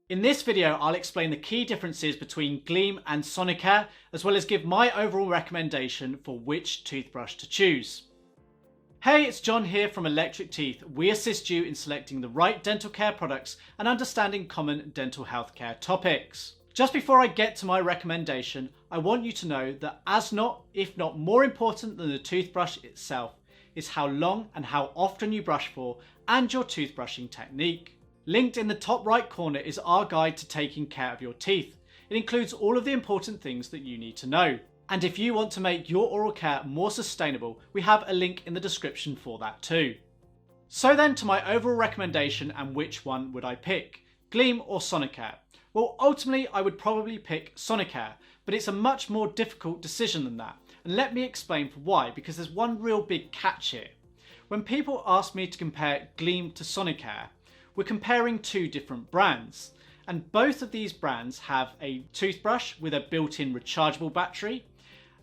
In this video, I'll explain the key differences between Gleem and Sonicare, as well as give my overall recommendation for which toothbrush to choose. Hey, it's John here from Electricteeth. We assist you in selecting the right dental care products and understanding common dental healthcare topics. Just before I get to my recommendation, I want you to know that as not, if not more important than the toothbrush itself, is how long and how often you brush for and your toothbrushing technique. Linked in the top right corner is our guide to taking care of your teeth. It includes all of the important things that you need to know. And if you want to make your oral care more sustainable, we have a link in the description for that too. So then to my overall recommendation and which one would I pick? Gleem or Sonicare? Well, ultimately I would probably pick Sonicare, but it's a much more difficult decision than that. And let me explain for why, because there's one real big catch here. When people ask me to compare Gleem to Sonicare, we're comparing two different brands, and both of these brands have a toothbrush with a built-in rechargeable battery,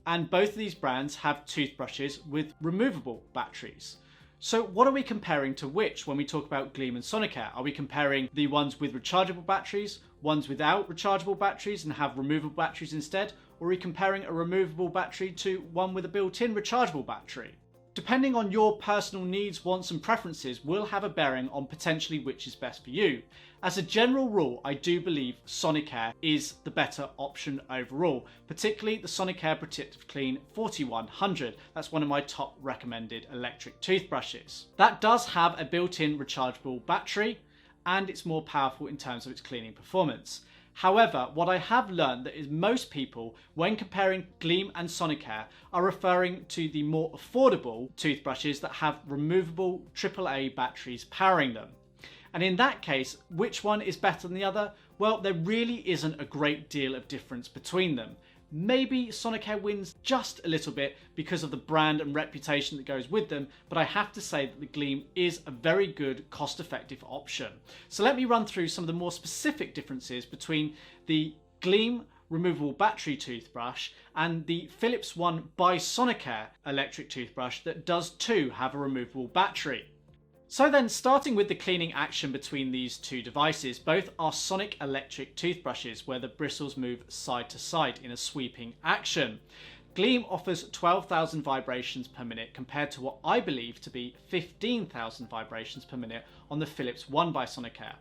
and both of these brands have toothbrushes with removable batteries. So what are we comparing to which when we talk about Gleem and Sonicare? Are we comparing the ones with rechargeable batteries, ones without rechargeable batteries and have removable batteries instead, or are we comparing a removable battery to one with a built-in rechargeable battery? Depending on your personal needs, wants and preferences will have a bearing on potentially which is best for you. As a general rule, I do believe Sonicare is the better option overall, particularly the Sonicare Protective Clean 4100. That's one of my top recommended electric toothbrushes. That does have a built-in rechargeable battery and it's more powerful in terms of its cleaning performance. However, what I have learned that is most people, when comparing Gleem and Sonicare, are referring to the more affordable toothbrushes that have removable AAA batteries powering them. And in that case, which one is better than the other? Well, there really isn't a great deal of difference between them. Maybe Sonicare wins just a little bit because of the brand and reputation that goes with them, but I have to say that the Gleem is a very good cost-effective option. So let me run through some of the more specific differences between the Gleem removable battery toothbrush and the Philips One by Sonicare electric toothbrush that does too have a removable battery. So then, starting with the cleaning action between these two devices, both are sonic electric toothbrushes where the bristles move side to side in a sweeping action. Gleem offers 12,000 vibrations per minute compared to what I believe to be 15,000 vibrations per minute on the Philips One by Sonicare.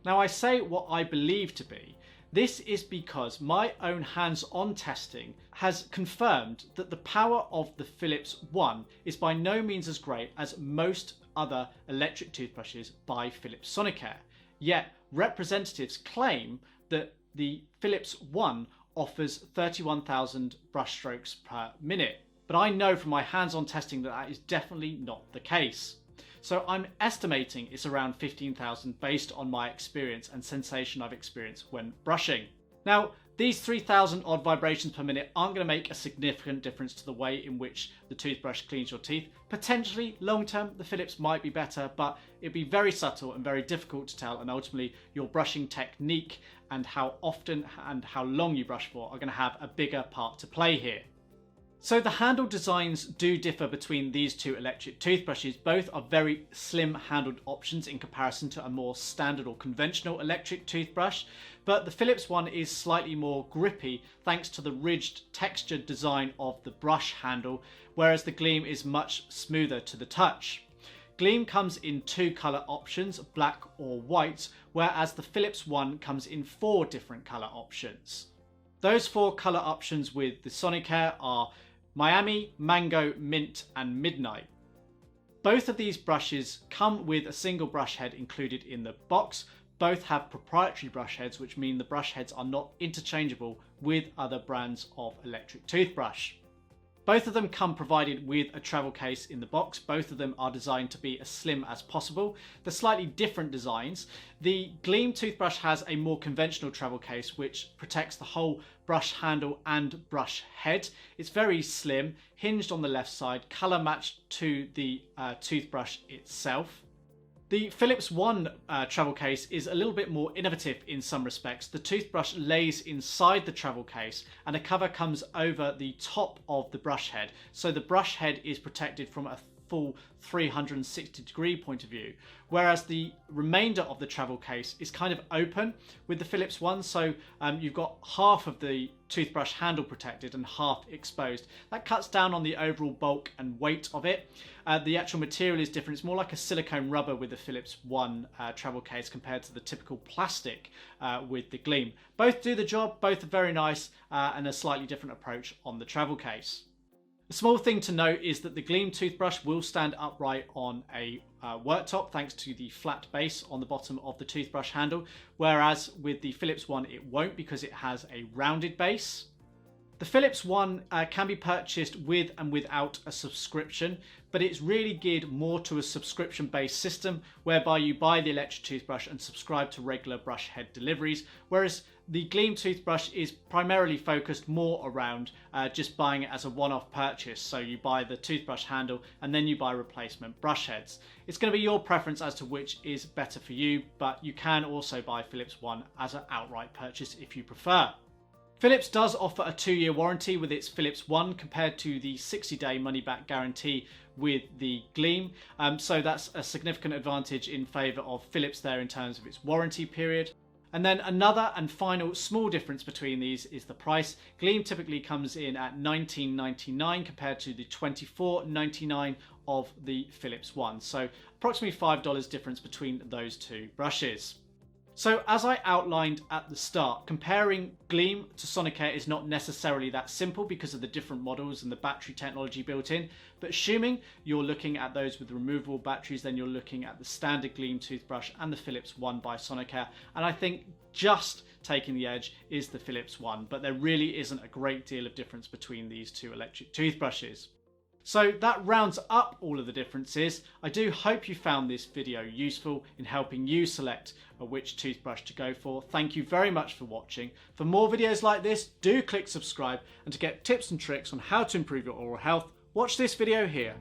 Now I say what I believe to be. This is because my own hands-on testing has confirmed that the power of the Philips One is by no means as great as most other electric toothbrushes by Philips Sonicare. Yet representatives claim that the Philips One offers 31,000 brush strokes per minute. But I know from my hands-on testing that that is definitely not the case. So I'm estimating it's around 15,000 based on my experience and sensation I've experienced when brushing. Now, these 3,000 odd vibrations per minute aren't going to make a significant difference to the way in which the toothbrush cleans your teeth. Potentially, long term, the Philips might be better, but it'd be very subtle and very difficult to tell, and ultimately your brushing technique and how often and how long you brush for are going to have a bigger part to play here. So the handle designs do differ between these two electric toothbrushes. Both are very slim handled options in comparison to a more standard or conventional electric toothbrush, but the Philips One is slightly more grippy thanks to the ridged textured design of the brush handle, whereas the Gleem is much smoother to the touch. Gleem comes in two colour options, black or white, whereas the Philips One comes in 4 different colour options. Those 4 colour options with the Sonicare are Miami, Mango, Mint and Midnight. Both of these brushes come with a single brush head included in the box. Both have proprietary brush heads, which mean the brush heads are not interchangeable with other brands of electric toothbrush. Both of them come provided with a travel case in the box. Both of them are designed to be as slim as possible. They're slightly different designs. The Gleem toothbrush has a more conventional travel case which protects the whole brush handle and brush head. It's very slim, hinged on the left side, colour matched to the toothbrush itself. The Philips One travel case is a little bit more innovative in some respects. The toothbrush lays inside the travel case and a cover comes over the top of the brush head. So the brush head is protected from a full 360-degree point of view, whereas the remainder of the travel case is kind of open with the Philips One. So you've got half of the toothbrush handle protected and half exposed. That cuts down on the overall bulk and weight of it. The actual material is different. It's more like a silicone rubber with the Philips One travel case compared to the typical plastic with the Gleem. Both do the job, both are very nice, and a slightly different approach on the travel case. A small thing to note is that the Gleem toothbrush will stand upright on a worktop thanks to the flat base on the bottom of the toothbrush handle, whereas with the Philips One it won't because it has a rounded base. The Philips One can be purchased with and without a subscription, but it's really geared more to a subscription-based system whereby you buy the electric toothbrush and subscribe to regular brush head deliveries, whereas the Gleem toothbrush is primarily focused more around just buying it as a one-off purchase. So you buy the toothbrush handle and then you buy replacement brush heads. It's going to be your preference as to which is better for you, but you can also buy Philips One as an outright purchase if you prefer. Philips does offer a 2-year warranty with its Philips One compared to the 60-day money-back guarantee with the Gleem. So that's a significant advantage in favour of Philips there in terms of its warranty period. And then another and final small difference between these is the price. Gleem typically comes in at $19.99 compared to the $24.99 of the Philips One. So approximately $5 difference between those two brushes. So as I outlined at the start, comparing Gleem to Sonicare is not necessarily that simple because of the different models and the battery technology built in, but assuming you're looking at those with removable batteries, then you're looking at the standard Gleem toothbrush and the Philips One by Sonicare, and I think just taking the edge is the Philips One, but there really isn't a great deal of difference between these two electric toothbrushes. So that rounds up all of the differences. I do hope you found this video useful in helping you select which toothbrush to go for. Thank you very much for watching. For more videos like this, do click subscribe, and to get tips and tricks on how to improve your oral health, watch this video here.